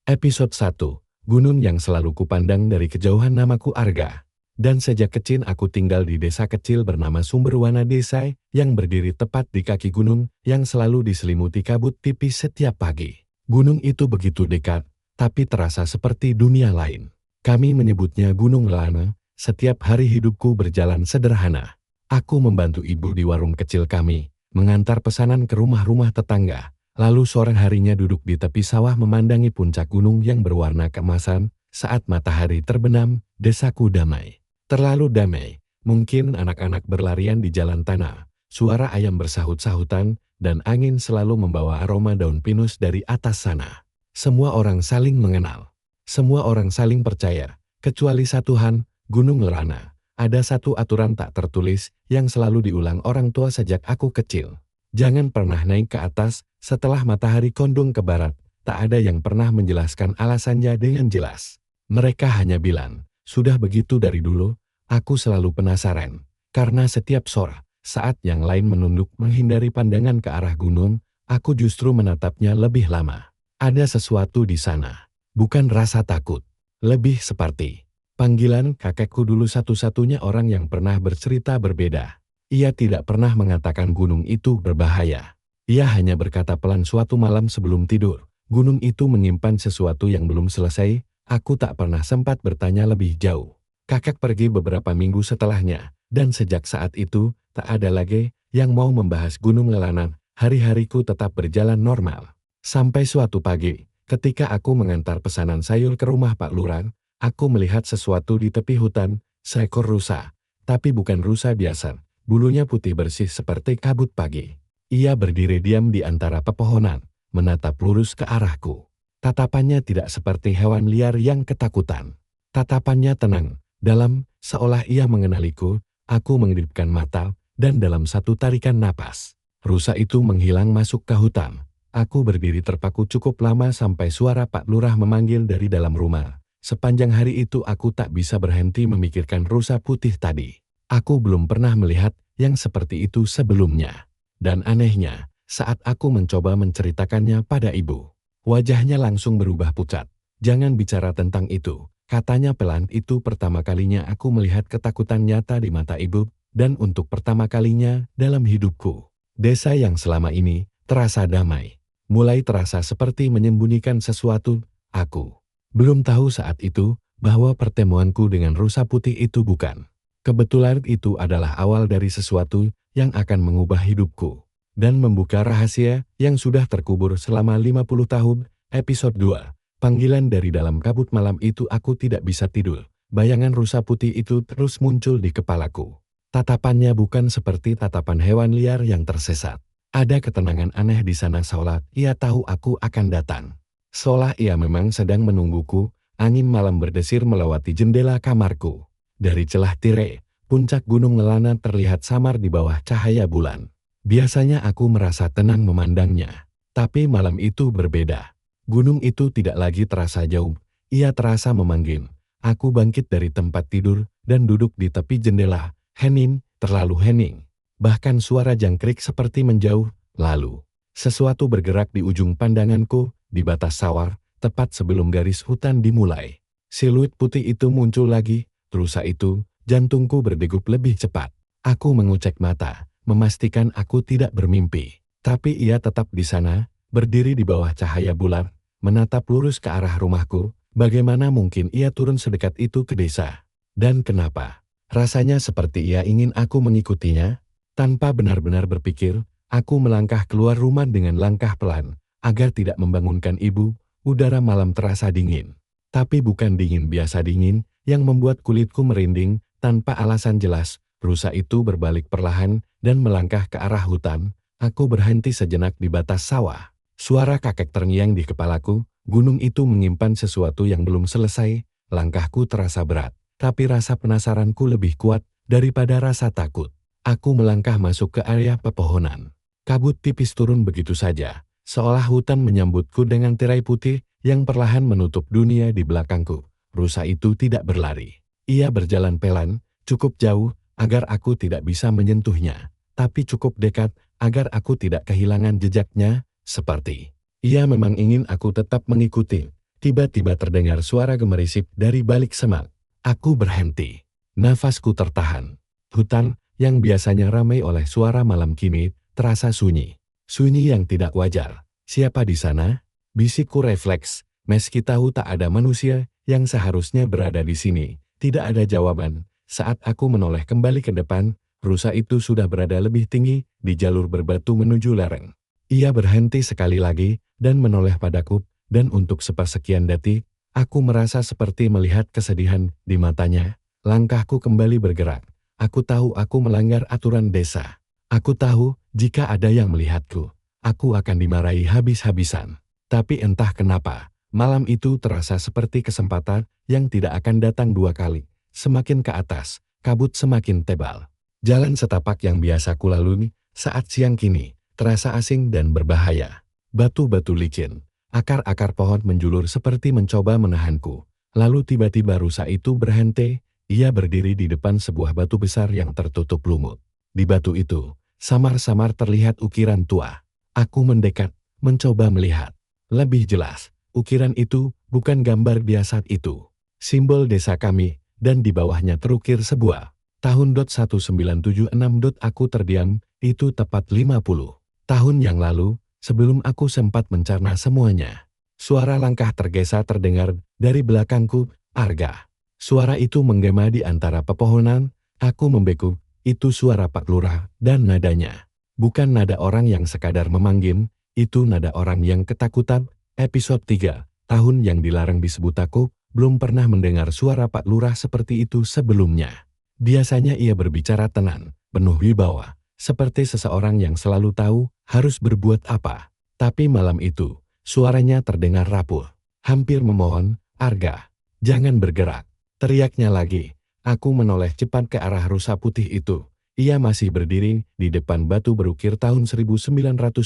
Episode 1, Gunung yang selalu kupandang dari kejauhan. Namaku Arga. Dan sejak kecil aku tinggal di desa kecil bernama Sumberwana. Desa yang berdiri tepat di kaki gunung yang selalu diselimuti kabut tipis setiap pagi. Gunung itu begitu dekat, tapi terasa seperti dunia lain. Kami menyebutnya Gunung Lana. Setiap hari hidupku berjalan sederhana. Aku membantu ibu di warung kecil kami, mengantar pesanan ke rumah-rumah tetangga. Lalu sore harinya duduk di tepi sawah memandangi puncak gunung yang berwarna keemasan. Saat matahari terbenam, desaku damai. Terlalu damai, mungkin anak-anak berlarian di jalan tanah, suara ayam bersahut-sahutan, dan angin selalu membawa aroma daun pinus dari atas sana. Semua orang saling mengenal. Semua orang saling percaya, kecuali satu hal, Gunung Lerana. Ada satu aturan tak tertulis yang selalu diulang orang tua sejak aku kecil. Jangan pernah naik ke atas setelah matahari condong ke barat. Tak ada yang pernah menjelaskan alasannya dengan jelas. Mereka hanya bilang, sudah begitu dari dulu. Aku selalu penasaran, karena setiap sore, saat yang lain menunduk menghindari pandangan ke arah gunung, aku justru menatapnya lebih lama. Ada sesuatu di sana, bukan rasa takut, lebih seperti panggilan. Kakekku dulu satu-satunya orang yang pernah bercerita berbeda. Ia tidak pernah mengatakan gunung itu berbahaya. Ia hanya berkata pelan suatu malam sebelum tidur, gunung itu menyimpan sesuatu yang belum selesai. Aku tak pernah sempat bertanya lebih jauh. Kakek pergi beberapa minggu setelahnya, dan sejak saat itu, tak ada lagi yang mau membahas Gunung Lelanan. Hari-hariku tetap berjalan normal. Sampai suatu pagi, ketika aku mengantar pesanan sayur ke rumah Pak Lurah, aku melihat sesuatu di tepi hutan, seekor rusa. Tapi bukan rusa biasa. Bulunya putih bersih seperti kabut pagi. Ia berdiri diam di antara pepohonan, menatap lurus ke arahku. Tatapannya tidak seperti hewan liar yang ketakutan. Tatapannya tenang, dalam, seolah ia mengenaliku. Aku mengedipkan mata, dan dalam satu tarikan napas, rusa itu menghilang masuk ke hutan. Aku berdiri terpaku cukup lama sampai suara Pak Lurah memanggil dari dalam rumah. Sepanjang hari itu aku tak bisa berhenti memikirkan rusa putih tadi. Aku belum pernah melihat yang seperti itu sebelumnya. Dan anehnya, saat aku mencoba menceritakannya pada ibu, wajahnya langsung berubah pucat. Jangan bicara tentang itu, katanya pelan. Itu pertama kalinya aku melihat ketakutan nyata di mata ibu, dan untuk pertama kalinya dalam hidupku. Desa yang selama ini terasa damai, mulai terasa seperti menyembunyikan sesuatu. Aku belum tahu saat itu bahwa pertemuanku dengan rusa putih itu bukan kebetulan. Itu adalah awal dari sesuatu yang akan mengubah hidupku dan membuka rahasia yang sudah terkubur selama 50 tahun. Episode 2, Panggilan dari dalam kabut. Malam itu aku tidak bisa tidur. Bayangan rusa putih itu terus muncul di kepalaku. Tatapannya bukan seperti tatapan hewan liar yang tersesat. Ada ketenangan aneh di sana, seolah ia tahu aku akan datang. Seolah ia memang sedang menungguku. Angin malam berdesir melewati jendela kamarku. Dari celah tirai, puncak Gunung Lelana terlihat samar di bawah cahaya bulan. Biasanya aku merasa tenang memandangnya. Tapi malam itu berbeda. Gunung itu tidak lagi terasa jauh. Ia terasa memanggil. Aku bangkit dari tempat tidur dan duduk di tepi jendela. Hening, terlalu hening. Bahkan suara jangkrik seperti menjauh. Lalu, sesuatu bergerak di ujung pandanganku, di batas sawah, tepat sebelum garis hutan dimulai. Siluet putih itu muncul lagi. Rusa itu, jantungku berdegup lebih cepat. Aku mengucek mata, memastikan aku tidak bermimpi. Tapi ia tetap di sana, berdiri di bawah cahaya bulan, menatap lurus ke arah rumahku. Bagaimana mungkin ia turun sedekat itu ke desa? Dan kenapa? Rasanya seperti ia ingin aku mengikutinya. Tanpa benar-benar berpikir, aku melangkah keluar rumah dengan langkah pelan, agar tidak membangunkan ibu. Udara malam terasa dingin. Tapi bukan dingin biasa dingin, yang membuat kulitku merinding. Tanpa alasan jelas, rusa itu berbalik perlahan dan melangkah ke arah hutan. Aku berhenti sejenak di batas sawah. Suara kakek terngiang di kepalaku. Gunung itu menyimpan sesuatu yang belum selesai. Langkahku terasa berat, tapi rasa penasaranku lebih kuat daripada rasa takut. Aku melangkah masuk ke area pepohonan. Kabut tipis turun begitu saja, seolah hutan menyambutku dengan tirai putih yang perlahan menutup dunia di belakangku. Rusa itu tidak berlari. Ia berjalan pelan, cukup jauh agar aku tidak bisa menyentuhnya, tapi cukup dekat agar aku tidak kehilangan jejaknya. Seperti ia memang ingin aku tetap mengikuti. Tiba-tiba terdengar suara gemerisik dari balik semak. Aku berhenti. Nafasku tertahan. Hutan, yang biasanya ramai oleh suara malam kini, terasa sunyi. Sunyi yang tidak wajar. Siapa di sana? Bisikku refleks. Meski tahu tak ada manusia yang seharusnya berada di sini. Tidak ada jawaban. Saat aku menoleh kembali ke depan, rusa itu sudah berada lebih tinggi di jalur berbatu menuju lereng. Ia berhenti sekali lagi dan menoleh padaku, dan untuk sepersekian detik, aku merasa seperti melihat kesedihan di matanya. Langkahku kembali bergerak. Aku tahu aku melanggar aturan desa. Aku tahu jika ada yang melihatku, aku akan dimarahi habis-habisan. Tapi entah kenapa, malam itu terasa seperti kesempatan yang tidak akan datang dua kali. Semakin ke atas, kabut semakin tebal. Jalan setapak yang biasa kulalui saat siang kini terasa asing dan berbahaya. Batu-batu licin, akar-akar pohon menjulur seperti mencoba menahanku. Lalu tiba-tiba rusa itu berhenti. Ia berdiri di depan sebuah batu besar yang tertutup lumut. Di batu itu, samar-samar terlihat ukiran tua. Aku mendekat, mencoba melihat. Lebih jelas, ukiran itu bukan gambar biasa itu. Simbol desa kami, dan di bawahnya terukir sebuah tahun 1976. Aku terdiam, itu tepat 50 tahun yang lalu, sebelum aku sempat mencerna semuanya. Suara langkah tergesa terdengar dari belakangku. Arga. Suara itu menggema di antara pepohonan. Aku membeku. Itu suara Pak Lurah, dan nadanya bukan nada orang yang sekadar memanggil, itu nada orang yang ketakutan. Episode 3, tahun yang dilarang disebut. Aku belum pernah mendengar suara Pak Lurah seperti itu sebelumnya. Biasanya ia berbicara tenang, penuh wibawa, seperti seseorang yang selalu tahu harus berbuat apa. Tapi malam itu, suaranya terdengar rapuh, hampir memohon. Arga, jangan bergerak. Teriaknya lagi. Aku menoleh cepat ke arah rusa putih itu. Ia masih berdiri di depan batu berukir tahun 1976.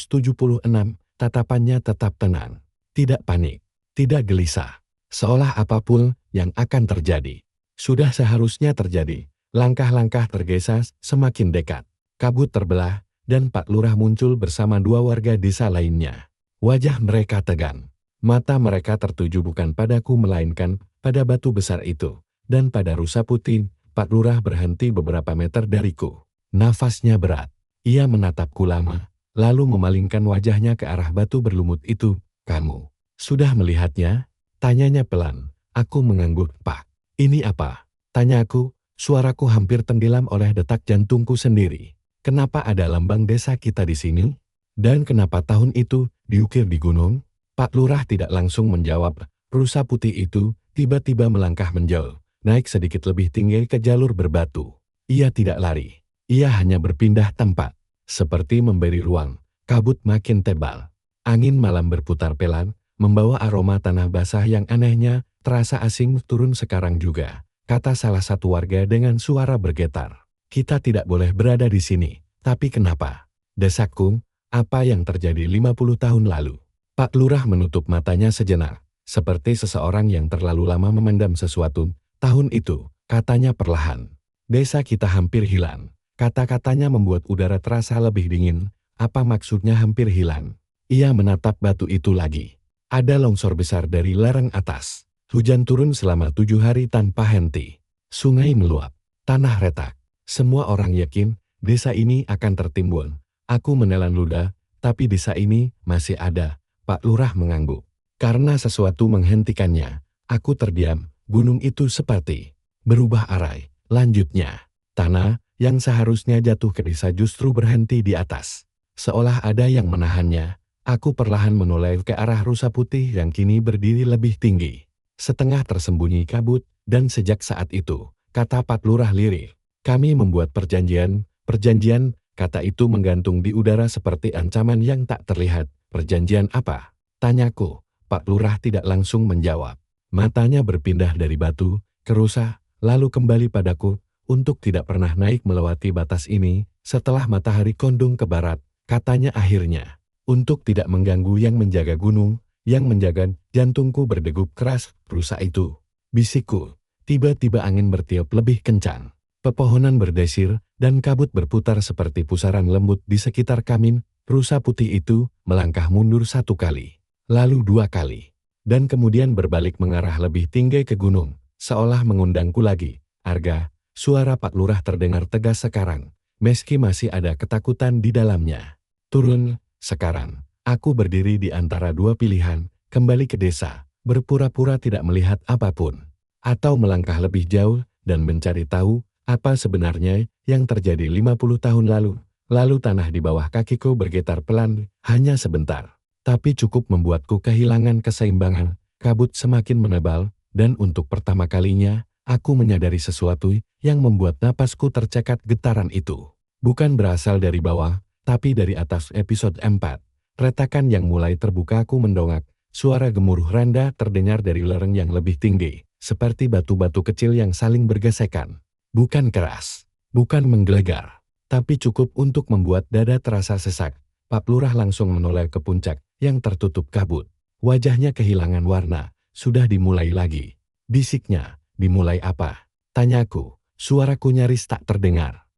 Tatapannya tetap tenang. Tidak panik. Tidak gelisah. Seolah apapun yang akan terjadi sudah seharusnya terjadi. Langkah-langkah tergesa semakin dekat. Kabut terbelah, dan Pak Lurah muncul bersama dua warga desa lainnya. Wajah mereka tegang. Mata mereka tertuju bukan padaku melainkan pada batu besar itu. Dan pada rusa putih. Pak Lurah berhenti beberapa meter dariku. Nafasnya berat. Ia menatapku lama, lalu memalingkan wajahnya ke arah batu berlumut itu. Kamu sudah melihatnya? Tanyanya pelan. Aku mengangguk. Pak, ini apa? Tanyaku. Suaraku hampir tenggelam oleh detak jantungku sendiri. Kenapa ada lambang desa kita di sini? Dan kenapa tahun itu diukir di gunung? Pak Lurah tidak langsung menjawab. Rusa putih itu tiba-tiba melangkah menjauh, naik sedikit lebih tinggi ke jalur berbatu. Ia tidak lari. Ia hanya berpindah tempat, seperti memberi ruang. Kabut makin tebal. Angin malam berputar pelan, membawa aroma tanah basah yang anehnya terasa asing. Turun sekarang juga, kata salah satu warga dengan suara bergetar. Kita tidak boleh berada di sini. Tapi kenapa? Desakku. Apa yang terjadi 50 tahun lalu? Pak Lurah menutup matanya sejenak, seperti seseorang yang terlalu lama memendam sesuatu. Tahun itu, katanya perlahan. Desa kita hampir hilang. Kata-katanya membuat udara terasa lebih dingin. Apa maksudnya hampir hilang? Ia menatap batu itu lagi. Ada longsor besar dari lereng atas. Hujan turun selama 7 hari tanpa henti. Sungai meluap. Tanah retak. Semua orang yakin desa ini akan tertimbun. Aku menelan ludah, tapi desa ini masih ada. Pak Lurah mengangguk. Karena sesuatu menghentikannya. Aku terdiam. Gunung itu seperti berubah arah. Lanjutnya, tanah yang seharusnya jatuh ke desa justru berhenti di atas. Seolah ada yang menahannya. Aku perlahan menoleh ke arah rusa putih yang kini berdiri lebih tinggi. Setengah tersembunyi kabut, dan sejak saat itu, kata Pak Lurah lirih, kami membuat perjanjian. Perjanjian, kata itu menggantung di udara seperti ancaman yang tak terlihat. Perjanjian apa? Tanyaku. Pak Lurah tidak langsung menjawab. Matanya berpindah dari batu ke rusa, lalu kembali padaku. Untuk tidak pernah naik melewati batas ini, setelah matahari condong ke barat, katanya akhirnya. Untuk tidak mengganggu yang menjaga gunung, yang menjaga. Jantungku berdegup keras. Rusa itu, bisikku. Tiba-tiba angin bertiup lebih kencang. Pepohonan berdesir, dan kabut berputar seperti pusaran lembut di sekitar kami. Rusa putih itu melangkah mundur 1 kali, lalu 2 kali. dan kemudian berbalik mengarah lebih tinggi ke gunung, seolah mengundangku lagi. Arga, suara Pak Lurah terdengar tegas sekarang, meski masih ada ketakutan di dalamnya. Turun, sekarang. Aku berdiri di antara dua pilihan, kembali ke desa, berpura-pura tidak melihat apapun, atau melangkah lebih jauh dan mencari tahu apa sebenarnya yang terjadi 50 tahun lalu. Lalu tanah di bawah kakiku bergetar pelan, hanya sebentar. Tapi cukup membuatku kehilangan keseimbangan, kabut semakin menebal, dan untuk pertama kalinya, aku menyadari sesuatu yang membuat napasku tercekat. Getaran itu bukan berasal dari bawah, tapi dari atas. Episode 4. Retakan yang mulai terbuka. Aku mendongak, suara gemuruh randa terdengar dari lereng yang lebih tinggi, seperti batu-batu kecil yang saling bergesekan. Bukan keras, bukan menggelegar, tapi cukup untuk membuat dada terasa sesak. Pak Lurah langsung menoleh ke puncak yang tertutup kabut. Wajahnya kehilangan warna. Sudah dimulai lagi, bisiknya. Dimulai apa? Tanyaku. Suaraku nyaris tak terdengar.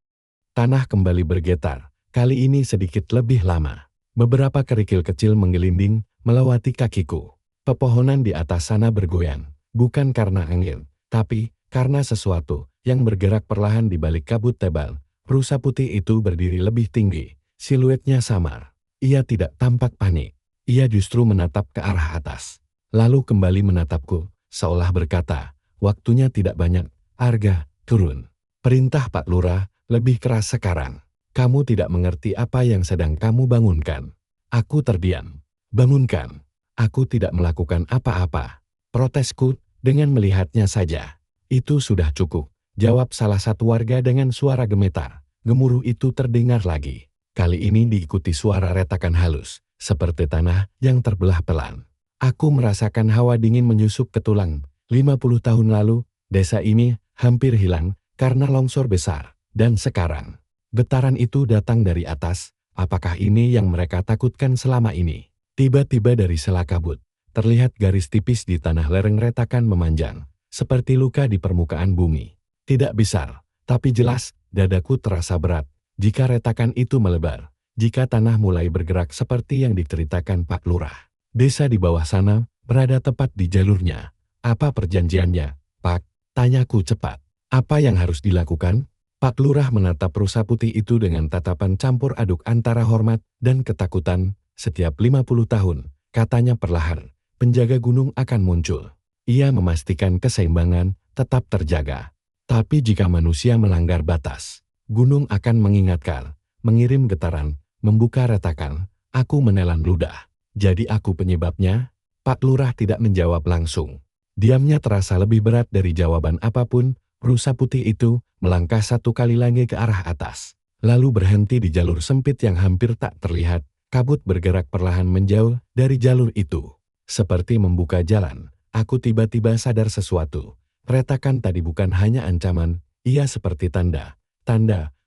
Tanah kembali bergetar, kali ini sedikit lebih lama. Beberapa kerikil kecil menggelinding melewati kakiku. Pepohonan di atas sana bergoyang, bukan karena angin, tapi karena sesuatu yang bergerak perlahan di balik kabut tebal. Rusa putih itu berdiri lebih tinggi, siluetnya samar. Ia tidak tampak panik, ia justru menatap ke arah atas. Lalu kembali menatapku, seolah berkata, waktunya tidak banyak, Arga, turun. Perintah Pak Lurah lebih keras sekarang. Kamu tidak mengerti apa yang sedang kamu bangunkan. Aku terdiam. Bangunkan. Aku tidak melakukan apa-apa. Protesku dengan melihatnya saja. Itu sudah cukup, jawab salah satu warga dengan suara gemetar. Gemuruh itu terdengar lagi. Kali ini diikuti suara retakan halus, seperti tanah yang terbelah pelan. Aku merasakan hawa dingin menyusup ke tulang. 50 tahun lalu, desa ini hampir hilang karena longsor besar. Dan sekarang, getaran itu datang dari atas. Apakah ini yang mereka takutkan selama ini? Tiba-tiba dari sela kabut, terlihat garis tipis di tanah lereng. Retakan memanjang, seperti luka di permukaan bumi. Tidak besar, tapi jelas. Dadaku terasa berat. Jika retakan itu melebar, jika tanah mulai bergerak seperti yang diceritakan Pak Lurah. Desa di bawah sana berada tepat di jalurnya. Apa perjanjiannya, Pak? Tanyaku cepat. Apa yang harus dilakukan? Pak Lurah menatap rusa putih itu dengan tatapan campur aduk antara hormat dan ketakutan. Setiap 50 tahun, katanya perlahan, penjaga gunung akan muncul. Ia memastikan keseimbangan tetap terjaga. Tapi jika manusia melanggar batas, gunung akan mengingatkan, mengirim getaran, membuka retakan. Aku menelan ludah. Jadi aku penyebabnya? Pak Lurah tidak menjawab langsung. Diamnya terasa lebih berat dari jawaban apapun. Rusa putih itu melangkah satu kali lagi ke arah atas, lalu berhenti di jalur sempit yang hampir tak terlihat. Kabut bergerak perlahan menjauh dari jalur itu, seperti membuka jalan. Aku tiba-tiba sadar sesuatu. Retakan tadi bukan hanya ancaman, ia seperti tanda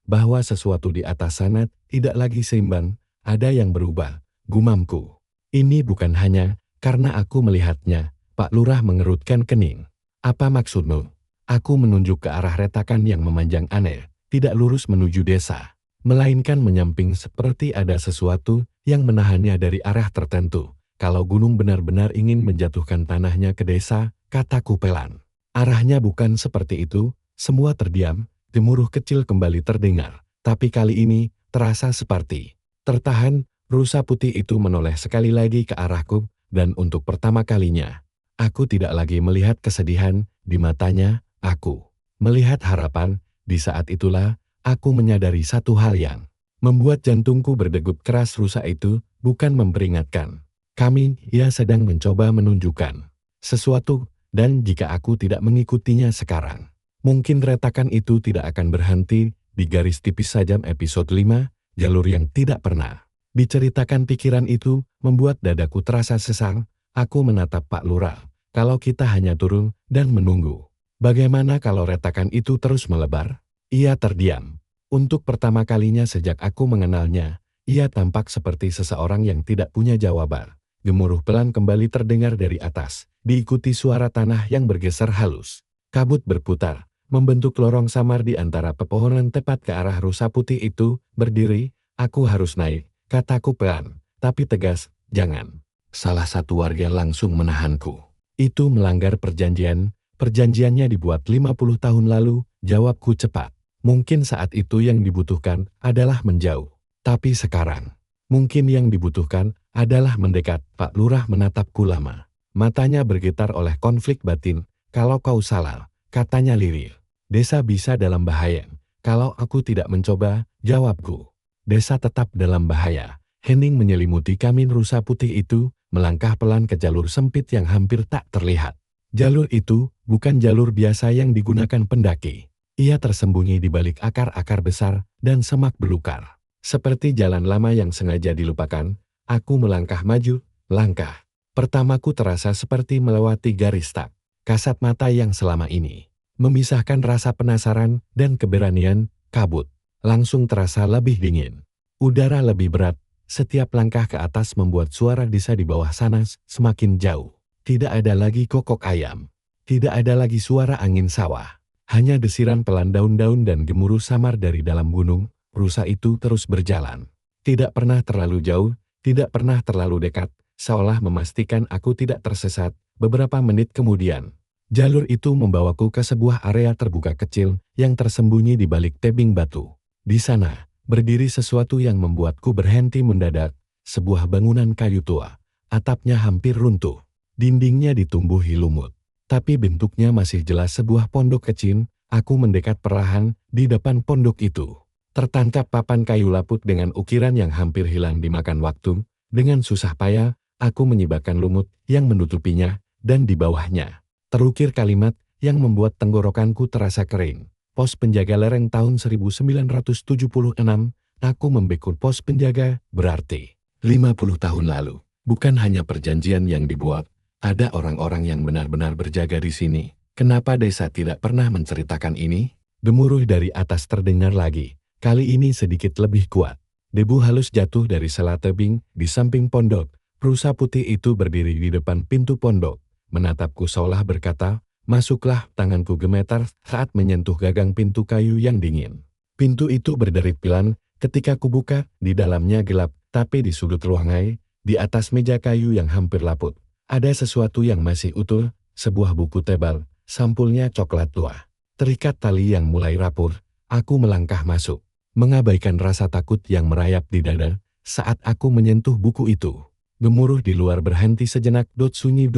bahwa sesuatu di atas sana tidak lagi seimbang. Ada yang berubah, gumamku. Ini bukan hanya karena aku melihatnya. Pak Lurah mengerutkan kening. Apa maksudmu? Aku menunjuk ke arah retakan yang memanjang aneh, tidak lurus menuju desa, melainkan menyamping seperti ada sesuatu yang menahannya dari arah tertentu. Kalau gunung benar-benar ingin menjatuhkan tanahnya ke desa, kataku pelan. Arahnya bukan seperti itu. Semua terdiam, gemuruh kecil kembali terdengar, tapi kali ini terasa seperti tertahan. Rusa putih itu menoleh sekali lagi ke arahku, dan untuk pertama kalinya, aku tidak lagi melihat kesedihan di matanya. Aku melihat harapan. Di saat itulah, aku menyadari satu hal yang membuat jantungku berdegup keras. Rusa itu bukan memperingatkan kami, ia sedang mencoba menunjukkan sesuatu, dan jika aku tidak mengikutinya sekarang, mungkin retakan itu tidak akan berhenti di garis tipis saja. Episode 5, jalur yang tidak pernah diceritakan. Pikiran itu membuat dadaku terasa sesang. Aku menatap Pak Lurah. Kalau kita hanya turun dan menunggu, bagaimana kalau retakan itu terus melebar? Ia terdiam. Untuk pertama kalinya sejak aku mengenalnya, ia tampak seperti seseorang yang tidak punya jawaban. Gemuruh pelan kembali terdengar dari atas, diikuti suara tanah yang bergeser halus. Kabut berputar, membentuk lorong samar di antara pepohonan. Tepat ke arah rusa putih itu berdiri. Aku harus naik, kataku pelan, tapi tegas. Jangan. Salah satu warga langsung menahanku. Itu melanggar perjanjian, perjanjiannya dibuat 50 tahun lalu, jawabku cepat. Mungkin saat itu yang dibutuhkan adalah menjauh. Tapi sekarang, mungkin yang dibutuhkan adalah mendekat. Pak Lurah menatapku lama. Matanya bergetar oleh konflik batin. Kalau kau salah, katanya lirih. Desa bisa dalam bahaya. Kalau aku tidak mencoba, jawabku. Desa tetap dalam bahaya. Hening menyelimuti kamin rusa putih itu, melangkah pelan ke jalur sempit yang hampir tak terlihat. Jalur itu bukan jalur biasa yang digunakan pendaki. Ia tersembunyi di balik akar-akar besar dan semak belukar. Seperti jalan lama yang sengaja dilupakan, aku melangkah maju, langkah. Pertamaku terasa seperti melewati garis tak kasat mata yang selama ini memisahkan rasa penasaran dan keberanian, kabut. Langsung terasa lebih dingin. Udara lebih berat, setiap langkah ke atas membuat suara desa di bawah sana semakin jauh. Tidak ada lagi kokok ayam. Tidak ada lagi suara angin sawah. Hanya desiran pelan daun-daun dan gemuruh samar dari dalam gunung. Rusa itu terus berjalan. Tidak pernah terlalu jauh, tidak pernah terlalu dekat, seolah memastikan aku tidak tersesat. Beberapa menit kemudian, jalur itu membawaku ke sebuah area terbuka kecil yang tersembunyi di balik tebing batu. Di sana, berdiri sesuatu yang membuatku berhenti mendadak, sebuah bangunan kayu tua. Atapnya hampir runtuh, dindingnya ditumbuhi lumut. Tapi bentuknya masih jelas sebuah pondok kecil. Aku mendekat perlahan di depan pondok itu. Tertangkap papan kayu laput dengan ukiran yang hampir hilang dimakan waktu. Dengan susah payah, aku menyibakkan lumut yang menutupinya, dan di bawahnya terukir kalimat yang membuat tenggorokanku terasa kering. Pos penjaga lereng tahun 1976, aku membekuk pos penjaga, berarti 50 tahun lalu. Bukan hanya perjanjian yang dibuat, ada orang-orang yang benar-benar berjaga di sini. Kenapa desa tidak pernah menceritakan ini? Gemuruh dari atas terdengar lagi, kali ini sedikit lebih kuat. Debu halus jatuh dari sela tebing di samping pondok. Rusa putih itu berdiri di depan pintu pondok. Menatapku seolah berkata, masuklah. Tanganku gemetar saat menyentuh gagang pintu kayu yang dingin. Pintu itu berderit pelan, ketika kubuka, di dalamnya gelap, tapi di sudut ruangai, di atas meja kayu yang hampir laput, ada sesuatu yang masih utuh, sebuah buku tebal, sampulnya coklat tua. Terikat tali yang mulai rapuh, aku melangkah masuk, mengabaikan rasa takut yang merayap di dada saat aku menyentuh buku itu. Gemuruh di luar berhenti sejenak, sunyi,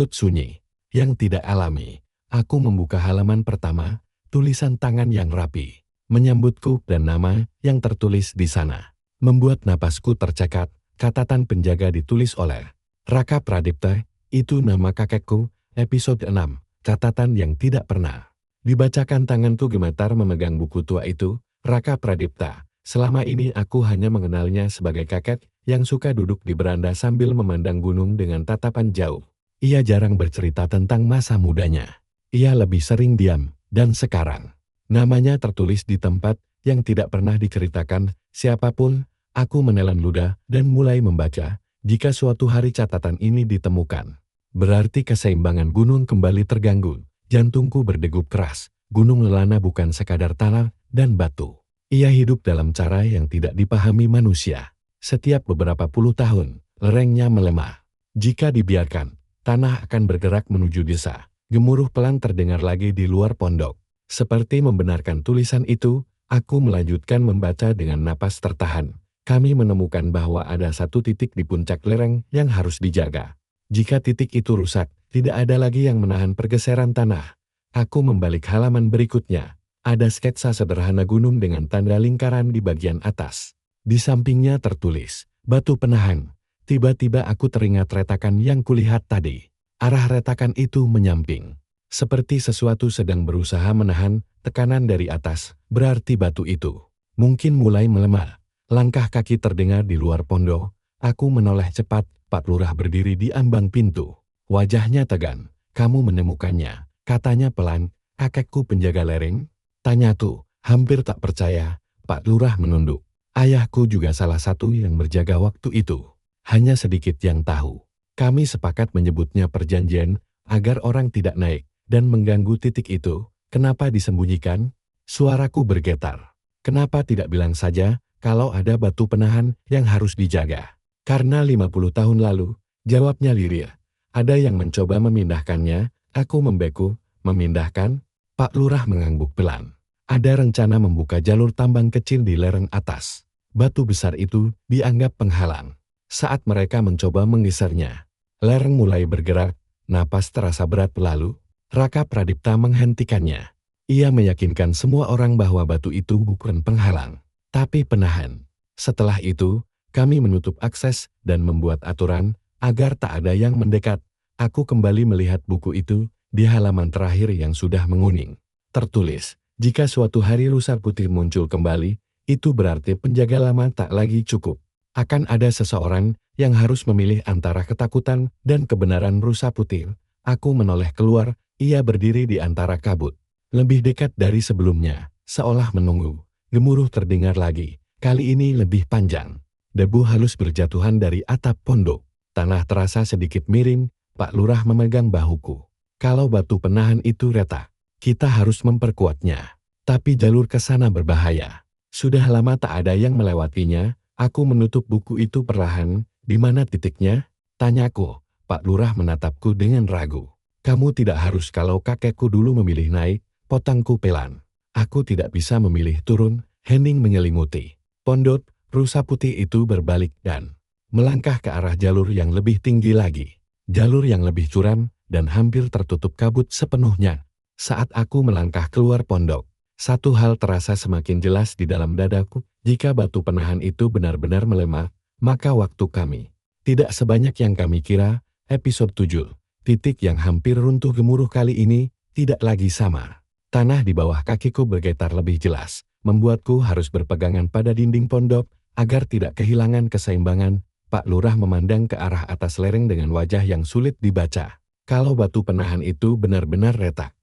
yang tidak alami. Aku membuka halaman pertama, tulisan tangan yang rapi, menyambutku dan nama yang tertulis di sana. Membuat napasku tercekat, catatan penjaga ditulis oleh Raka Pradipta, itu nama kakekku, episode 6, catatan yang tidak pernah dibacakan. Tanganku gemetar memegang buku tua itu. Raka Pradipta, selama ini aku hanya mengenalnya sebagai kakek yang suka duduk di beranda sambil memandang gunung dengan tatapan jauh. Ia jarang bercerita tentang masa mudanya. Ia lebih sering diam, dan sekarang namanya tertulis di tempat yang tidak pernah diceritakan siapapun. Aku menelan ludah dan mulai membaca. Jika suatu hari catatan ini ditemukan, berarti keseimbangan gunung kembali terganggu. Jantungku berdegup keras. Gunung Lelana bukan sekadar tanah dan batu. Ia hidup dalam cara yang tidak dipahami manusia. Setiap beberapa puluh tahun, lerengnya melemah. Jika dibiarkan, tanah akan bergerak menuju desa. Gemuruh pelan terdengar lagi di luar pondok. Seperti membenarkan tulisan itu, aku melanjutkan membaca dengan napas tertahan. Kami menemukan bahwa ada satu titik di puncak lereng yang harus dijaga. Jika titik itu rusak, tidak ada lagi yang menahan pergeseran tanah. Aku membalik halaman berikutnya. Ada sketsa sederhana gunung dengan tanda lingkaran di bagian atas. Di sampingnya tertulis, batu penahan. Tiba-tiba aku teringat retakan yang kulihat tadi. Arah retakan itu menyamping. Seperti sesuatu sedang berusaha menahan tekanan dari atas, berarti batu itu mungkin mulai melemah. Langkah kaki terdengar di luar pondok. Aku menoleh cepat. Pak Lurah berdiri di ambang pintu. Wajahnya tegang. Kamu menemukannya, katanya pelan. Kakekku penjaga lereng? Tanya tuh, hampir tak percaya. Pak Lurah menunduk. Ayahku juga salah satu yang berjaga waktu itu. Hanya sedikit yang tahu. Kami sepakat menyebutnya perjanjian, agar orang tidak naik dan mengganggu titik itu. Kenapa disembunyikan? Suaraku bergetar. Kenapa tidak bilang saja kalau ada batu penahan yang harus dijaga? Karena 50 tahun lalu, Jawabnya Liria. Ada yang mencoba memindahkannya, aku membeku. Memindahkan? Pak Lurah mengangguk pelan. Ada rencana membuka jalur tambang kecil di lereng atas. Batu besar itu dianggap penghalang. Saat mereka mencoba menggesernya, lereng mulai bergerak, napas terasa berat lalu. Raka Pradipta menghentikannya. Ia meyakinkan semua orang bahwa batu itu bukan penghalang, tapi penahan. Setelah itu, kami menutup akses dan membuat aturan agar tak ada yang mendekat. Aku kembali melihat buku itu di halaman terakhir yang sudah menguning. Tertulis, jika suatu hari rusa putih muncul kembali, itu berarti penjaga lama tak lagi cukup. Akan ada seseorang yang harus memilih antara ketakutan dan kebenaran rusa putih. Aku menoleh keluar, ia berdiri di antara kabut. Lebih dekat dari sebelumnya, seolah menunggu. Gemuruh terdengar lagi, kali ini lebih panjang. Debu halus berjatuhan dari atap pondok. Tanah terasa sedikit miring, Pak Lurah memegang bahuku. Kalau batu penahan itu retak, kita harus memperkuatnya. Tapi jalur ke sana berbahaya. Sudah lama tak ada yang melewatinya, aku menutup buku itu perlahan. Di mana titiknya? Tanyaku. Pak Lurah menatapku dengan ragu. Kamu tidak harus kalau kakekku dulu memilih naik, potangku pelan. Aku tidak bisa memilih turun, Henning menyelimuti. Pondok, rusa putih itu berbalik dan melangkah ke arah jalur yang lebih tinggi lagi. Jalur yang lebih curam dan hampir tertutup kabut sepenuhnya. Saat aku melangkah keluar pondok, satu hal terasa semakin jelas di dalam dadaku. Jika batu penahan itu benar-benar melemah, maka waktu kami tidak sebanyak yang kami kira. Episode 7. Titik yang hampir runtuh gemuruh kali ini tidak lagi sama. Tanah di bawah kakiku bergetar lebih jelas, membuatku harus berpegangan pada dinding pondok agar tidak kehilangan keseimbangan. Pak Lurah memandang ke arah atas lereng dengan wajah yang sulit dibaca. Kalau batu penahan itu benar-benar retak,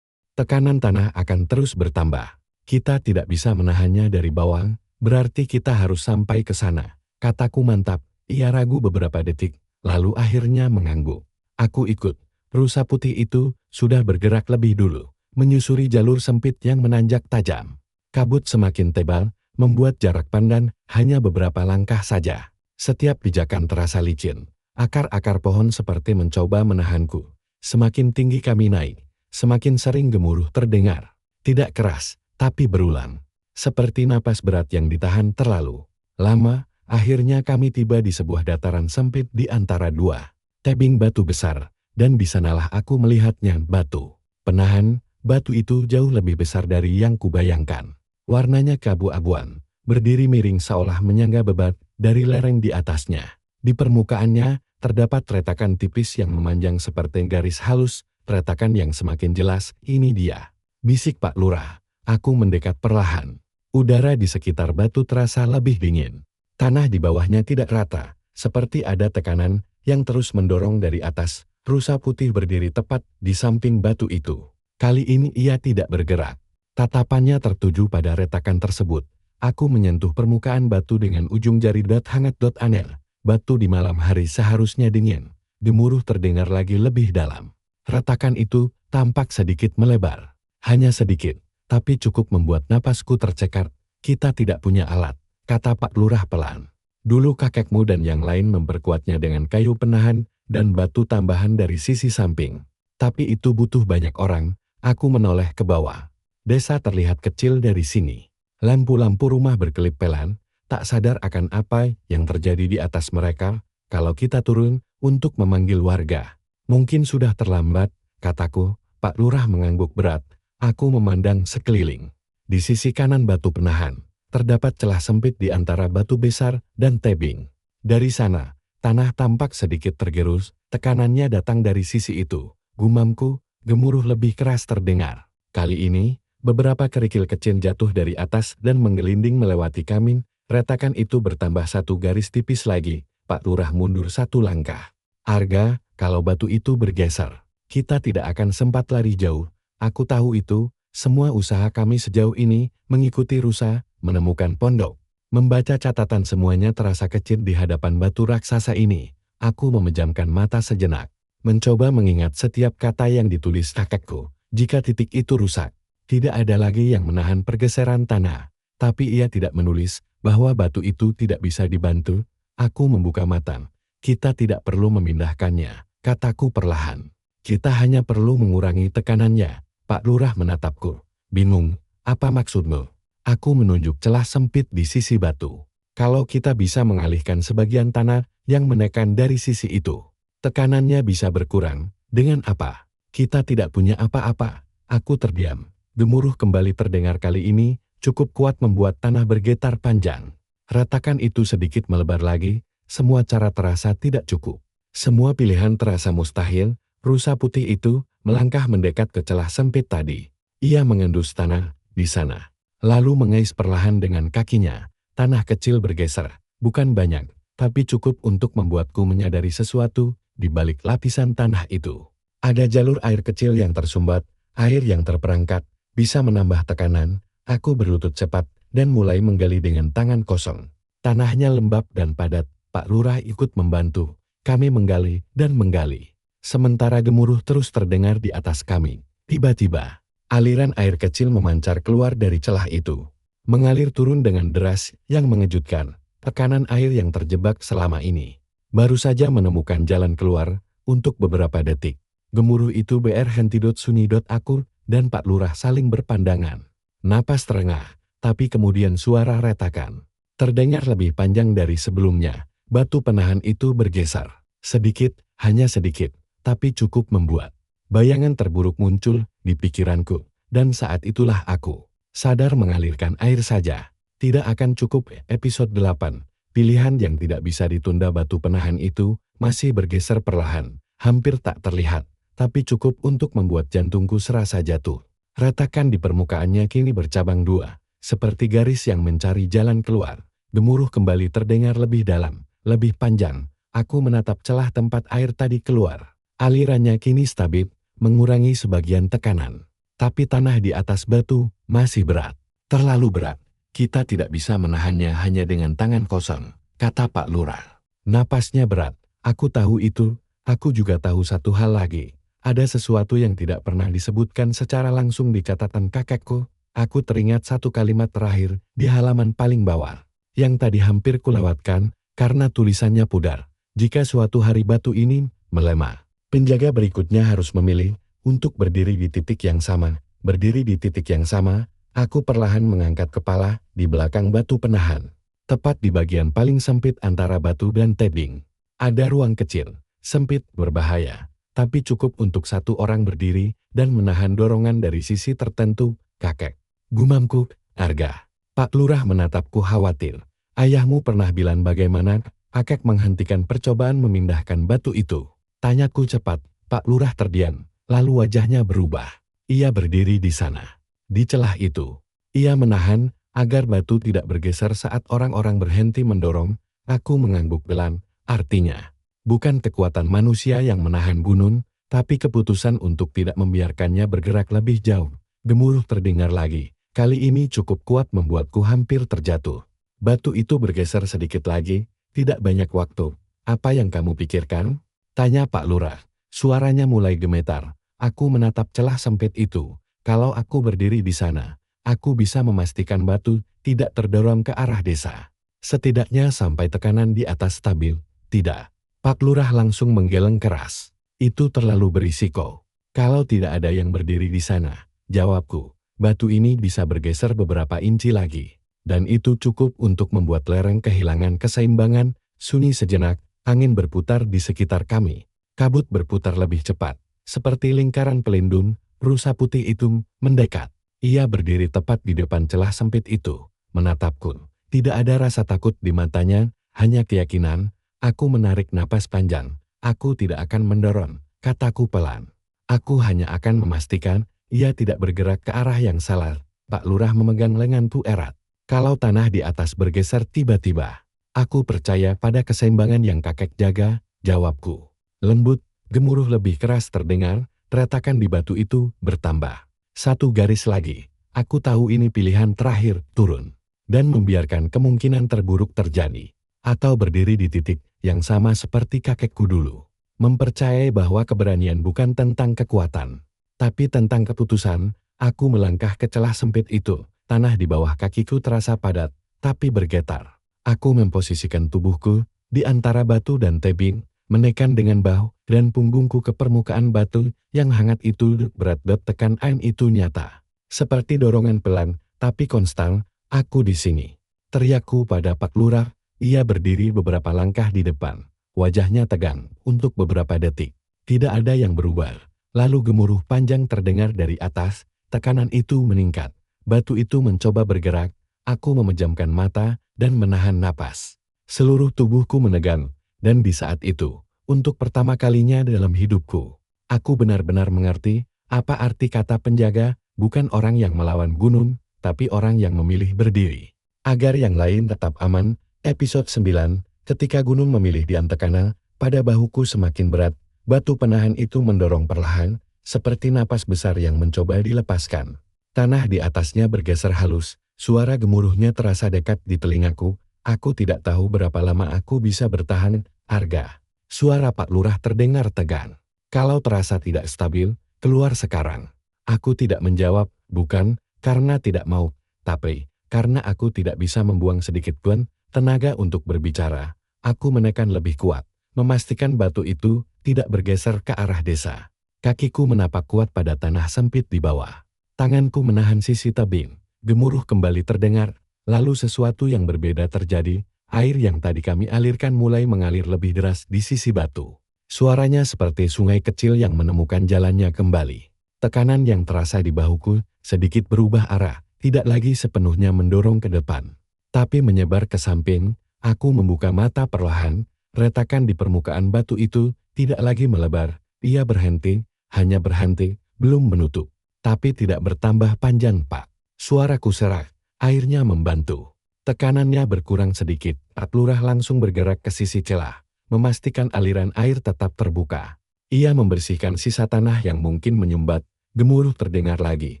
tekanan tanah akan terus bertambah. Kita tidak bisa menahannya dari bawah, berarti kita harus sampai ke sana. Kataku mantap. Ia ragu beberapa detik, lalu akhirnya mengangguk. Aku ikut. Rusa putih itu sudah bergerak lebih dulu, menyusuri jalur sempit yang menanjak tajam. Kabut semakin tebal, membuat jarak pandang hanya beberapa langkah saja. Setiap pijakan terasa licin. Akar-akar pohon seperti mencoba menahanku. Semakin tinggi kami naik, semakin sering gemuruh terdengar. Tidak keras, tapi berulang. Seperti napas berat yang ditahan terlalu lama. Akhirnya kami tiba di sebuah dataran sempit di antara dua tebing batu besar, dan di sanalah aku melihatnya. Batu penahan. Batu itu jauh lebih besar dari yang kubayangkan. Warnanya keabu-abuan, berdiri miring seolah menyangga bebat dari lereng di atasnya. Di permukaannya terdapat retakan tipis yang memanjang seperti garis halus, retakan yang semakin jelas. Ini dia, bisik Pak Lurah. Aku mendekat perlahan. Udara di sekitar batu terasa lebih dingin. Tanah di bawahnya tidak rata, seperti ada tekanan yang terus mendorong dari atas. Rusa putih berdiri tepat di samping batu itu. Kali ini ia tidak bergerak. Tatapannya tertuju pada retakan tersebut. Aku menyentuh permukaan batu dengan ujung jari. Hangat. Aneh. Batu di malam hari seharusnya dingin. Gemuruh terdengar lagi lebih dalam. Retakan itu tampak sedikit melebar. Hanya sedikit, tapi cukup membuat napasku tercekat. Kita tidak punya alat, kata Pak Lurah pelan. Dulu kakekmu dan yang lain memperkuatnya dengan kayu penahan dan batu tambahan dari sisi samping. Tapi itu butuh banyak orang. Aku menoleh ke bawah. Desa terlihat kecil dari sini. Lampu-lampu rumah berkelip pelan, tak sadar akan apa yang terjadi di atas mereka. Kalau kita turun untuk memanggil warga, mungkin sudah terlambat, kataku. Pak Lurah mengangguk berat. Aku memandang sekeliling. Di sisi kanan batu penahan, terdapat celah sempit di antara batu besar dan tebing. Dari sana, tanah tampak sedikit tergerus. Tekanannya datang dari sisi itu. Gumamku, gemuruh lebih keras terdengar. Kali ini, beberapa kerikil kecil jatuh dari atas dan menggelinding melewati kami. Retakan itu bertambah satu garis tipis lagi. Pak Lurah mundur satu langkah. Arga, kalau batu itu bergeser, kita tidak akan sempat lari jauh. Aku tahu itu. Semua usaha kami sejauh ini mengikuti rusa, menemukan pondok. Membaca catatan semuanya terasa kecil di hadapan batu raksasa ini. Aku memejamkan mata sejenak, mencoba mengingat setiap kata yang ditulis kakekku. Jika titik itu rusak, tidak ada lagi yang menahan pergeseran tanah. Tapi ia tidak menulis bahwa batu itu tidak bisa dibantu. Aku membuka mata. Kita tidak perlu memindahkannya, kataku perlahan. Kita hanya perlu mengurangi tekanannya. Pak Lurah menatapku. Bingung, apa maksudmu? Aku menunjuk celah sempit di sisi batu. Kalau kita bisa mengalihkan sebagian tanah yang menekan dari sisi itu, tekanannya bisa berkurang. Dengan apa? Kita tidak punya apa-apa. Aku terdiam. Gemuruh kembali terdengar kali ini, cukup kuat membuat tanah bergetar panjang. Retakan itu sedikit melebar lagi, semua cara terasa tidak cukup. Semua pilihan terasa mustahil. Rusa putih itu melangkah mendekat ke celah sempit tadi. Ia mengendus tanah di sana, lalu mengais perlahan dengan kakinya. Tanah kecil bergeser, bukan banyak, tapi cukup untuk membuatku menyadari sesuatu di balik lapisan tanah itu. Ada jalur air kecil yang tersumbat, air yang terperangkap, bisa menambah tekanan. Aku berlutut cepat dan mulai menggali dengan tangan kosong. Tanahnya lembab dan padat, Pak Lurah ikut membantu. Kami menggali dan menggali. Sementara gemuruh terus terdengar di atas kami. Tiba-tiba, aliran air kecil memancar keluar dari celah itu. Mengalir turun dengan deras yang mengejutkan. Tekanan air yang terjebak selama ini baru saja menemukan jalan keluar untuk beberapa detik. Gemuruh itu hentidot sunidot aku dan Pak Lurah saling berpandangan. Napas terengah, tapi kemudian suara retakan terdengar lebih panjang dari sebelumnya. Batu penahan itu bergeser. Sedikit, hanya sedikit, tapi cukup membuat bayangan terburuk muncul di pikiranku. Dan saat itulah aku sadar mengalirkan air saja tidak akan cukup. Episode 8. Pilihan yang tidak bisa ditunda. Batu penahan itu masih bergeser perlahan, hampir tak terlihat, tapi cukup untuk membuat jantungku serasa jatuh. Retakan di permukaannya kini bercabang dua, seperti garis yang mencari jalan keluar. Gemuruh kembali terdengar lebih dalam, lebih panjang. Aku menatap celah tempat air tadi keluar. Alirannya kini stabil, mengurangi sebagian tekanan. Tapi tanah di atas batu masih berat. Terlalu berat. Kita tidak bisa menahannya hanya dengan tangan kosong, kata Pak Lurah. Napasnya berat. Aku tahu itu. Aku juga tahu satu hal lagi. Ada sesuatu yang tidak pernah disebutkan secara langsung di catatan kakekku. Aku teringat satu kalimat terakhir di halaman paling bawah, yang tadi hampir kulewatkan karena tulisannya pudar. Jika suatu hari batu ini melemah, penjaga berikutnya harus memilih untuk berdiri di titik yang sama. Berdiri di titik yang sama, aku perlahan mengangkat kepala di belakang batu penahan. Tepat di bagian paling sempit antara batu dan tebing. Ada ruang kecil, sempit, berbahaya, tapi cukup untuk satu orang berdiri dan menahan dorongan dari sisi tertentu. Kakek, gumamku, Arga. Pak Lurah menatapku khawatir. Ayahmu pernah bilang bagaimana? Kakek menghentikan percobaan memindahkan batu itu. Tanyaku cepat. Pak Lurah terdiam, lalu wajahnya berubah. Ia berdiri di sana. Di celah itu, ia menahan agar batu tidak bergeser saat orang-orang berhenti mendorong. Aku mengangguk pelan. Artinya, bukan kekuatan manusia yang menahan gunung, tapi keputusan untuk tidak membiarkannya bergerak lebih jauh. Gemuruh terdengar lagi. Kali ini cukup kuat membuatku hampir terjatuh. Batu itu bergeser sedikit lagi. Tidak banyak waktu. Apa yang kamu pikirkan? Tanya Pak Lurah. Suaranya mulai gemetar. Aku menatap celah sempit itu. Kalau aku berdiri di sana, aku bisa memastikan batu tidak terdorong ke arah desa. Setidaknya sampai tekanan di atas stabil. Tidak. Pak Lurah langsung menggeleng keras. Itu terlalu berisiko. Kalau tidak ada yang berdiri di sana, jawabku, batu ini bisa bergeser beberapa inci lagi. Dan itu cukup untuk membuat lereng kehilangan keseimbangan. Sunyi sejenak, angin berputar di sekitar kami. Kabut berputar lebih cepat. Seperti lingkaran pelindung, rusa putih itu mendekat. Ia berdiri tepat di depan celah sempit itu, menatapku. Tidak ada rasa takut di matanya, hanya keyakinan. Aku menarik napas panjang. Aku tidak akan mendorong, kataku pelan. Aku hanya akan memastikan ia tidak bergerak ke arah yang salah. Pak Lurah memegang lenganku erat. Kalau tanah di atas bergeser tiba-tiba, aku percaya pada keseimbangan yang kakek jaga, jawabku. Lembut, gemuruh lebih keras terdengar, retakan di batu itu bertambah. Satu garis lagi. Aku tahu ini pilihan terakhir, turun. Dan membiarkan kemungkinan terburuk terjadi. Atau berdiri di titik yang sama seperti kakekku dulu. Mempercayai bahwa keberanian bukan tentang kekuatan, tapi tentang keputusan. Aku melangkah ke celah sempit itu. Tanah di bawah kakiku terasa padat, tapi bergetar. Aku memposisikan tubuhku di antara batu dan tebing, menekan dengan bahu dan punggungku ke permukaan batu yang hangat itu. Berat tekan air itu nyata. Seperti dorongan pelan, tapi konstan, aku di sini. Teriakku pada Pak Lurah. Ia berdiri beberapa langkah di depan. Wajahnya tegang untuk beberapa detik. Tidak ada yang berubah. Lalu gemuruh panjang terdengar dari atas. Tekanan itu meningkat. Batu itu mencoba bergerak. Aku memejamkan mata dan menahan napas. Seluruh tubuhku menegang. Dan di saat itu, untuk pertama kalinya dalam hidupku, aku benar-benar mengerti apa arti kata penjaga, bukan orang yang melawan gunung, tapi orang yang memilih berdiri. Agar yang lain tetap aman, episode 9, ketika gunung memilih diantekana, pada bahuku semakin berat, batu penahan itu mendorong perlahan, seperti napas besar yang mencoba dilepaskan. Tanah di atasnya bergeser halus, suara gemuruhnya terasa dekat di telingaku. Aku tidak tahu berapa lama aku bisa bertahan. Arga. Suara Pak Lurah terdengar tegang. Kalau terasa tidak stabil, keluar sekarang. Aku tidak menjawab, bukan karena tidak mau, tapi karena aku tidak bisa membuang sedikit pun tenaga untuk berbicara. Aku menekan lebih kuat, memastikan batu itu tidak bergeser ke arah desa. Kakiku menapak kuat pada tanah sempit di bawah. Tanganku menahan sisi tebing. Gemuruh kembali terdengar, lalu sesuatu yang berbeda terjadi. Air yang tadi kami alirkan mulai mengalir lebih deras di sisi batu. Suaranya seperti sungai kecil yang menemukan jalannya kembali. Tekanan yang terasa di bahuku sedikit berubah arah, tidak lagi sepenuhnya mendorong ke depan, tapi menyebar ke samping. Aku membuka mata perlahan, retakan di permukaan batu itu tidak lagi melebar. Ia berhenti, hanya berhenti, belum menutup, tapi tidak bertambah panjang, Pak. Suaraku serak, airnya membantu. Tekanannya berkurang sedikit. Pak Lurah langsung bergerak ke sisi celah, memastikan aliran air tetap terbuka. Ia membersihkan sisa tanah yang mungkin menyumbat. Gemuruh terdengar lagi,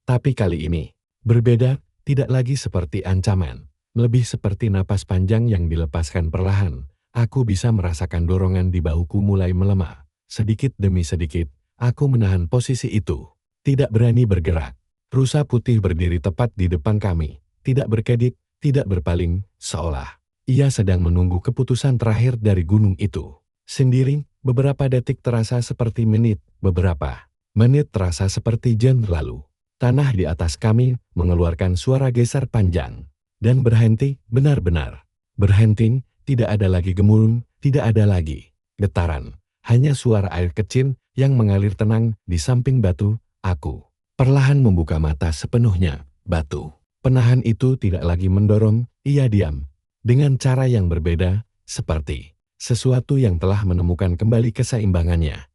tapi kali ini berbeda, tidak lagi seperti ancaman, lebih seperti napas panjang yang dilepaskan perlahan. Aku bisa merasakan dorongan di bahuku mulai melemah. Sedikit demi sedikit, aku menahan posisi itu, tidak berani bergerak. Rusa putih berdiri tepat di depan kami, tidak berkedip, tidak berpaling, seolah ia sedang menunggu keputusan terakhir dari gunung itu. Sendiri, beberapa detik terasa seperti menit, beberapa menit terasa seperti jam lalu. Tanah di atas kami mengeluarkan suara geser panjang. Dan berhenti, benar-benar berhenti, tidak ada lagi gemuruh, tidak ada lagi getaran. Hanya suara air kecil yang mengalir tenang di samping batu. Aku perlahan membuka mata sepenuhnya. Batu penahan itu tidak lagi mendorong, ia diam. Dengan cara yang berbeda, seperti sesuatu yang telah menemukan kembali keseimbangannya.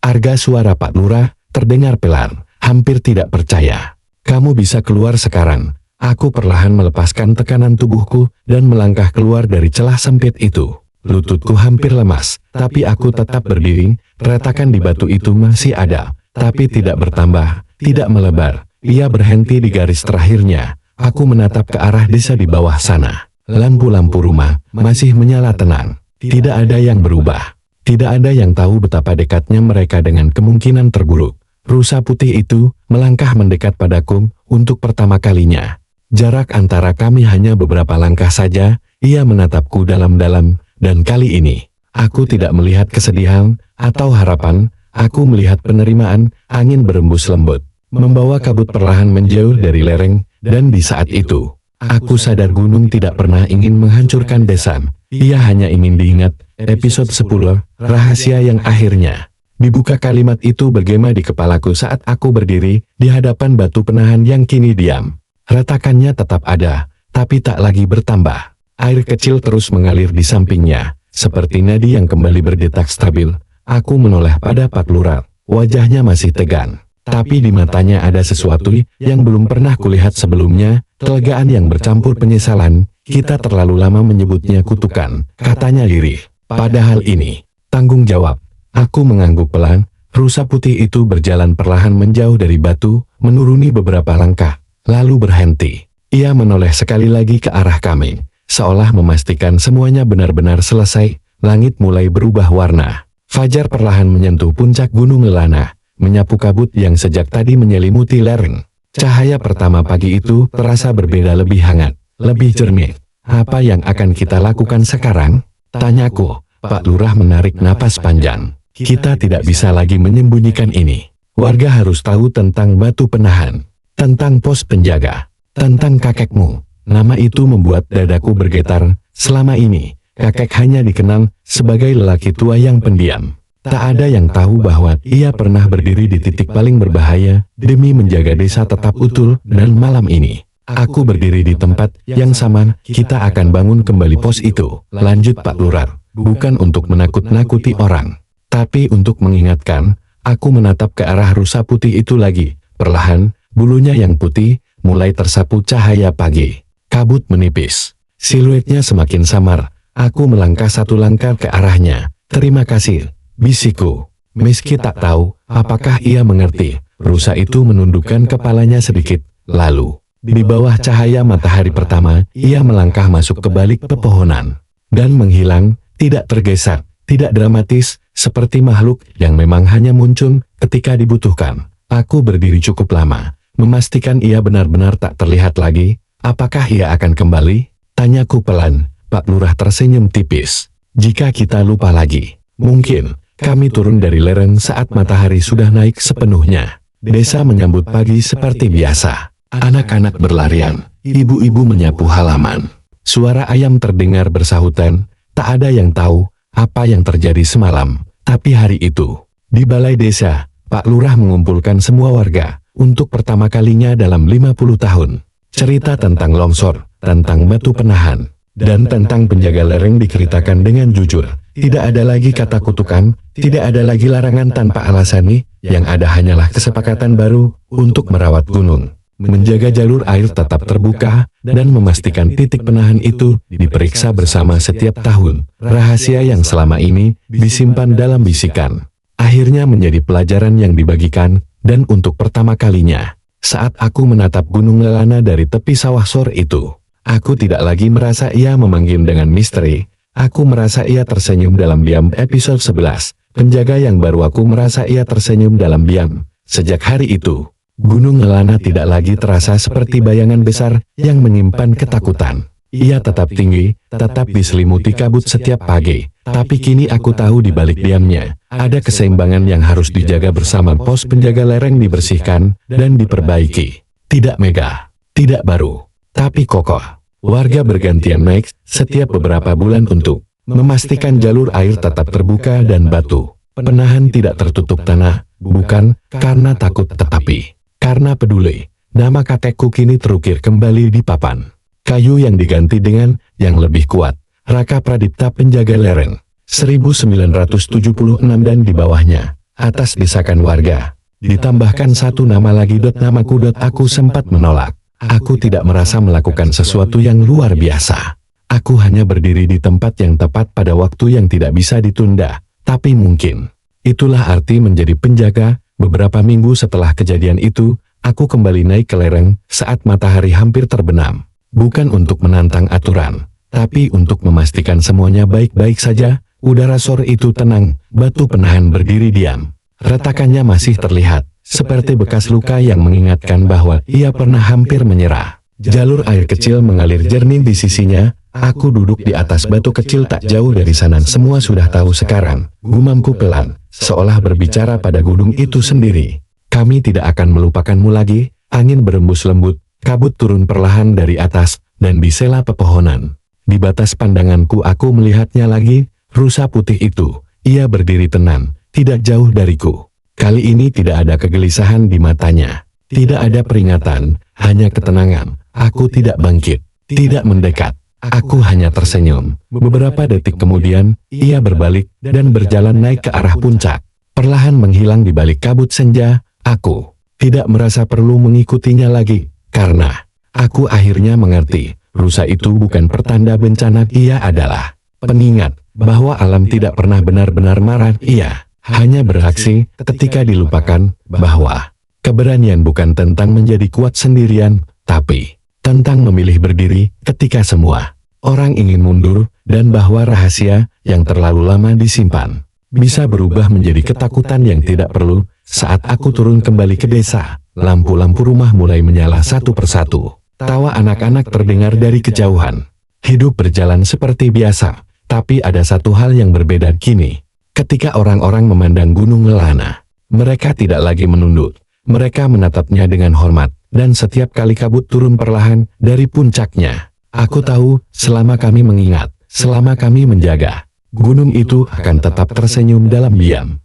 Arga, suara Pak Lurah terdengar pelan, hampir tidak percaya. Kamu bisa keluar sekarang. Aku perlahan melepaskan tekanan tubuhku dan melangkah keluar dari celah sempit itu. Lututku hampir lemas, tapi aku tetap berdiri. Retakan di batu itu masih ada, tapi tidak bertambah, tidak melebar. Ia berhenti di garis terakhirnya. Aku menatap ke arah desa di bawah sana. Lampu-lampu rumah masih menyala tenang. Tidak ada yang berubah. Tidak ada yang tahu betapa dekatnya mereka dengan kemungkinan terburuk. Rusa putih itu melangkah mendekat padaku untuk pertama kalinya. Jarak antara kami hanya beberapa langkah saja. Ia menatapku dalam-dalam, dan kali ini aku tidak melihat kesedihan atau harapan. Aku melihat penerimaan. Angin berembus lembut, membawa kabut perlahan menjauh dari lereng. Dan di saat itu, aku sadar gunung tidak pernah ingin menghancurkan desa. Ia hanya ingin diingat. Episode 10, rahasia yang akhirnya dibuka. Kalimat itu bergema di kepalaku saat aku berdiri di hadapan batu penahan yang kini diam. Retakannya tetap ada, tapi tak lagi bertambah. Air kecil terus mengalir di sampingnya, seperti nadi yang kembali berdetak stabil. Aku menoleh pada Pak Lurah, wajahnya masih tegang. Tapi di matanya ada sesuatu yang belum pernah kulihat sebelumnya, kelegaan yang bercampur penyesalan. Kita terlalu lama menyebutnya kutukan, katanya lirih. Padahal ini tanggung jawab. Aku mengangguk pelan. Rusa putih itu berjalan perlahan menjauh dari batu, menuruni beberapa langkah, lalu berhenti. Ia menoleh sekali lagi ke arah kami, seolah memastikan semuanya benar-benar selesai. Langit mulai berubah warna. Fajar perlahan menyentuh puncak gunung Lelana, menyapu kabut yang sejak tadi menyelimuti lereng. Cahaya pertama pagi itu terasa berbeda, lebih hangat, lebih jernih. Apa yang akan kita lakukan sekarang? Tanyaku. Pak Lurah menarik napas panjang. Kita tidak bisa lagi menyembunyikan ini. Warga harus tahu tentang batu penahan, tentang pos penjaga, tentang kakekmu. Nama itu membuat dadaku bergetar. Selama ini, kakek hanya dikenal sebagai lelaki tua yang pendiam. Tak ada yang tahu bahwa ia pernah berdiri di titik paling berbahaya demi menjaga desa tetap utuh. Dan malam ini, aku berdiri di tempat yang sama. Kita akan bangun kembali pos itu, lanjut Pak Lurah. Bukan untuk menakut-nakuti orang, tapi untuk mengingatkan. Aku menatap ke arah rusa putih itu lagi. Perlahan, bulunya yang putih mulai tersapu cahaya pagi. Kabut menipis. Siluetnya semakin samar. Aku melangkah satu langkah ke arahnya. Terima kasih, bisikku. Meski tak tahu apakah ia mengerti, rusa itu menundukkan kepalanya sedikit. Lalu, di bawah cahaya matahari pertama, ia melangkah masuk ke balik pepohonan dan menghilang. Tidak tergesa, tidak dramatis, seperti makhluk yang memang hanya muncul ketika dibutuhkan. Aku berdiri cukup lama, memastikan ia benar-benar tak terlihat lagi. Apakah ia akan kembali? Tanyaku pelan. Pak Lurah tersenyum tipis. Jika kita lupa lagi, mungkin kami turun dari lereng saat matahari sudah naik sepenuhnya. Desa menyambut pagi seperti biasa. Anak-anak berlarian, ibu-ibu menyapu halaman. Suara ayam terdengar bersahutan. Tak ada yang tahu apa yang terjadi semalam, tapi hari itu, di balai desa, Pak Lurah mengumpulkan semua warga untuk pertama kalinya dalam 50 tahun. Cerita tentang longsor, tentang batu penahan, dan tentang penjaga lereng diceritakan dengan jujur. Tidak ada lagi kata kutukan, tidak ada lagi larangan tanpa alasan nih, yang ada hanyalah kesepakatan baru untuk merawat gunung. Menjaga jalur air tetap terbuka, dan memastikan titik penahan itu diperiksa bersama setiap tahun. Rahasia yang selama ini disimpan dalam bisikan, akhirnya menjadi pelajaran yang dibagikan, dan untuk pertama kalinya, saat aku menatap Gunung Lelana dari tepi sawah sore itu, aku tidak lagi merasa ia memanggil dengan misteri, aku merasa ia tersenyum dalam diam. Episode 11, penjaga yang baru. Aku merasa ia tersenyum dalam diam. Sejak hari itu, Gunung Lelana tidak lagi terasa seperti bayangan besar yang menyimpan ketakutan. Ia tetap tinggi, tetap diselimuti kabut setiap pagi. Tapi kini aku tahu di balik diamnya, ada keseimbangan yang harus dijaga bersama. Pos penjaga lereng dibersihkan dan diperbaiki. Tidak megah, tidak baru, tapi kokoh. Warga bergantian naik setiap beberapa bulan untuk memastikan jalur air tetap terbuka dan batu penahan tidak tertutup tanah, bukan karena takut tetapi karena peduli. Nama kakekku kini terukir kembali di papan kayu yang diganti dengan yang lebih kuat. Raka Pradipta, penjaga lereng 1976, dan di bawahnya, atas desakan warga, ditambahkan satu nama lagi. Namaku. Aku sempat menolak. Aku tidak merasa melakukan sesuatu yang luar biasa. Aku hanya berdiri di tempat yang tepat pada waktu yang tidak bisa ditunda. Tapi mungkin itulah arti menjadi penjaga. Beberapa minggu setelah kejadian itu, aku kembali naik ke lereng saat matahari hampir terbenam. Bukan untuk menantang aturan, tapi untuk memastikan semuanya baik-baik saja. Udara sore itu tenang, batu penahan berdiri diam. Retakannya masih terlihat, seperti bekas luka yang mengingatkan bahwa ia pernah hampir menyerah. Jalur air kecil mengalir jernih di sisinya. Aku duduk di atas batu kecil tak jauh dari sana. Semua sudah tahu sekarang, gumamku pelan, seolah berbicara pada gunung itu sendiri. Kami tidak akan melupakanmu lagi. Angin berembus lembut, kabut turun perlahan dari atas, dan di sela pepohonan. Di batas pandanganku aku melihatnya lagi, rusa putih itu. Ia berdiri tenang, tidak jauh dariku. Kali ini tidak ada kegelisahan di matanya. Tidak ada peringatan, hanya ketenangan. Aku tidak bangkit, tidak mendekat. Aku hanya tersenyum. Beberapa detik kemudian, ia berbalik dan berjalan naik ke arah puncak. Perlahan menghilang di balik kabut senja. Aku tidak merasa perlu mengikutinya lagi, karena aku akhirnya mengerti, rusa itu bukan pertanda bencana. Ia adalah pengingat bahwa alam tidak pernah benar-benar marah. Ia hanya beraksi ketika dilupakan, bahwa keberanian bukan tentang menjadi kuat sendirian, tapi tentang memilih berdiri ketika semua orang ingin mundur, dan bahwa rahasia yang terlalu lama disimpan bisa berubah menjadi ketakutan yang tidak perlu. Saat aku turun kembali ke desa, lampu-lampu rumah mulai menyala satu persatu. Tawa anak-anak terdengar dari kejauhan. Hidup berjalan seperti biasa, Tapi ada satu hal yang berbeda kini. Ketika orang-orang memandang Gunung Lelana, mereka tidak lagi menunduk. Mereka menatapnya dengan hormat, dan setiap kali kabut turun perlahan dari puncaknya. Aku tahu, selama kami mengingat, selama kami menjaga, gunung itu akan tetap tersenyum dalam diam.